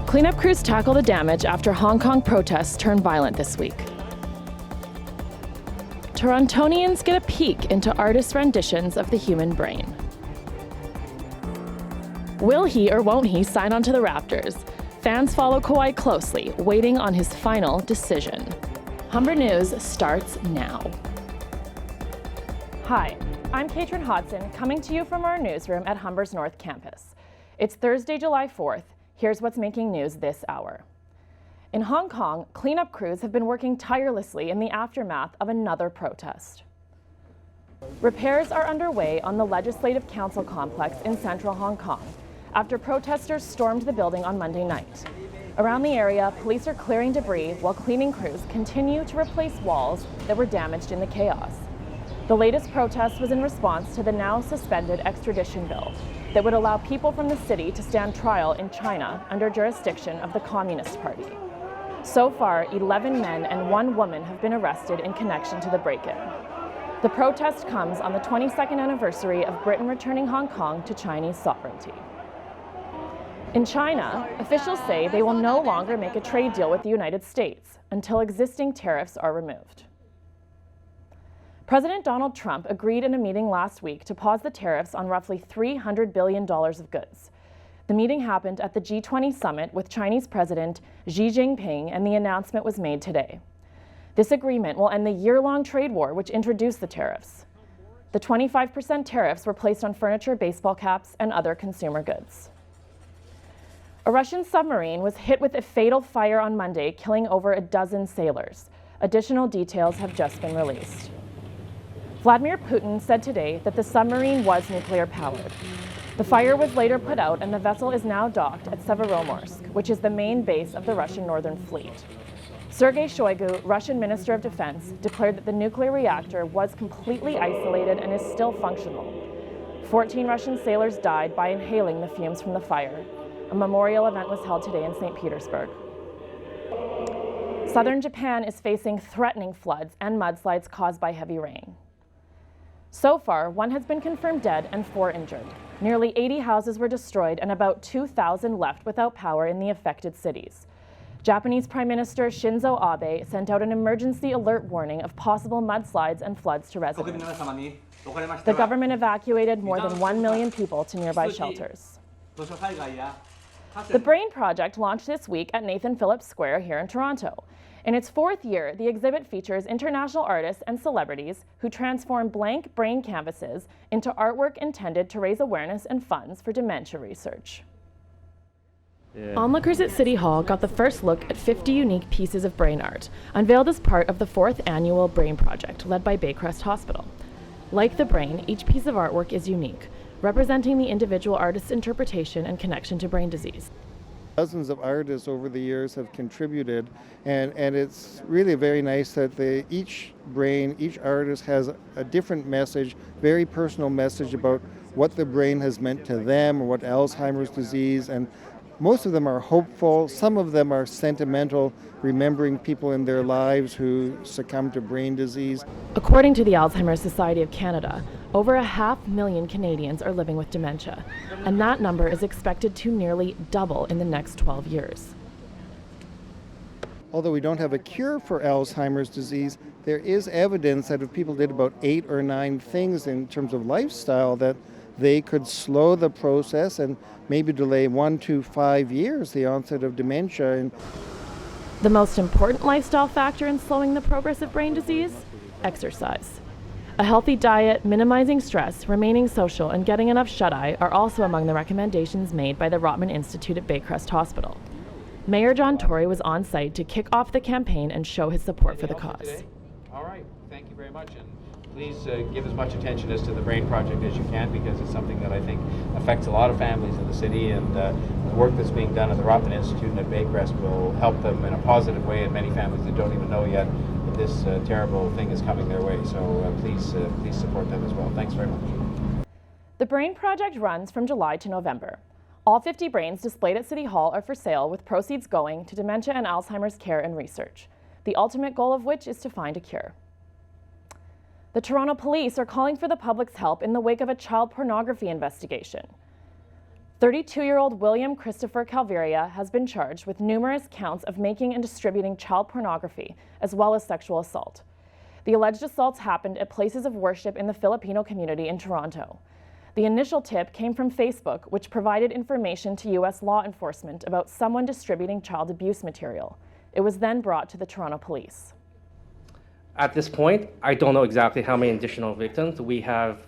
Cleanup crews tackle the damage after Hong Kong protests turned violent this week. Torontonians get a peek into artists' renditions of the human brain. Will he or won't he sign on to the Raptors? Fans follow Kawhi closely, waiting on his final decision. Humber News starts now. Hi, I'm Katrin Hodson, coming to you from our newsroom at Humber's North Campus. It's Thursday, July 4th. Here's what's making news this hour. In Hong Kong, cleanup crews have been working tirelessly in the aftermath of another protest. Repairs are underway on the Legislative Council complex in central Hong Kong after protesters stormed the building on Monday night. Around the area, police are clearing debris while cleaning crews continue to replace walls that were damaged in the chaos. The latest protest was in response to the now suspended extradition bill that would allow people from the city to stand trial in China under jurisdiction of the Communist Party. So far, 11 men and 1 woman have been arrested in connection to the break-in. The protest comes on the 22nd anniversary of Britain returning Hong Kong to Chinese sovereignty. In China, officials say they will no longer make a trade deal with the United States until existing tariffs are removed. President Donald Trump agreed in a meeting last week to pause the tariffs on roughly $300 billion of goods. The meeting happened at the G20 summit with Chinese President Xi Jinping, and the announcement was made today. This agreement will end the year-long trade war which introduced the tariffs. The 25% tariffs were placed on furniture, baseball caps, and other consumer goods. A Russian submarine was hit with a fatal fire on Monday, killing over a dozen sailors. Additional details have just been released. Vladimir Putin said today that the submarine was nuclear-powered. The fire was later put out and the vessel is now docked at Severomorsk, which is the main base of the Russian Northern Fleet. Sergei Shoigu, Russian Minister of Defense, declared that the nuclear reactor was completely isolated and is still functional. 14 Russian sailors died by inhaling the fumes from the fire. A memorial event was held today in St. Petersburg. Southern Japan is facing threatening floods and mudslides caused by heavy rain. So far, 1 has been confirmed dead and 4 injured. Nearly 80 houses were destroyed and about 2,000 left without power in the affected cities. Japanese Prime Minister Shinzo Abe sent out an emergency alert warning of possible mudslides and floods to residents. The government evacuated more than 1 million people to nearby shelters. The Brain Project launched this week at Nathan Phillips Square here in Toronto. In its 4th year, the exhibit features international artists and celebrities who transform blank brain canvases into artwork intended to raise awareness and funds for dementia research. Onlookers at City Hall got the first look at 50 unique pieces of brain art, unveiled as part of the 4th annual Brain Project led by Baycrest Hospital. Like the brain, each piece of artwork is unique, representing the individual artist's interpretation and connection to brain disease. Dozens of artists over the years have contributed, and it's really very nice that each artist has a different message, very personal message about what the brain has meant to them or what Alzheimer's disease, and most of them are hopeful, some of them are sentimental, remembering people in their lives who succumbed to brain disease. According to the Alzheimer's Society of Canada, over 500,000 Canadians are living with dementia, and that number is expected to nearly double in the next 12 years. Although we don't have a cure for Alzheimer's disease, there is evidence that if people did about 8 or 9 things in terms of lifestyle, that they could slow the process and maybe delay 1 to 5 years the onset of dementia. The most important lifestyle factor in slowing the progress of brain disease? Exercise. A healthy diet, minimizing stress, remaining social, and getting enough shut-eye are also among the recommendations made by the Rotman Institute at Baycrest Hospital. Mayor John Tory was on site to kick off the campaign and show his support for the cause. All right, thank you very much. And please give as much attention as to the Brain Project as you can, because it's something that I think affects a lot of families in the city, and the work that's being done at the Rotman Institute and at Baycrest will help them in a positive way, and many families that don't even know yet that this terrible thing is coming their way. So please support them as well. Thanks very much. The Brain Project runs from July to November. All 50 brains displayed at City Hall are for sale, with proceeds going to dementia and Alzheimer's care and research, the ultimate goal of which is to find a cure. The Toronto Police are calling for the public's help in the wake of a child pornography investigation. 32-year-old William Christopher Calveria has been charged with numerous counts of making and distributing child pornography, as well as sexual assault. The alleged assaults happened at places of worship in the Filipino community in Toronto. The initial tip came from Facebook, which provided information to U.S. law enforcement about someone distributing child abuse material. It was then brought to the Toronto Police. At this point, I don't know exactly how many additional victims. We have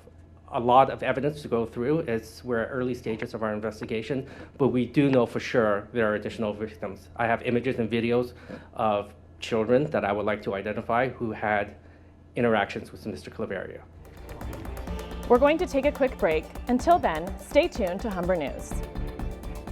a lot of evidence to go through. We're at early stages of our investigation, but we do know for sure there are additional victims. I have images and videos of children that I would like to identify who had interactions with Mr. Claveria. We're going to take a quick break. Until then, stay tuned to Humber News.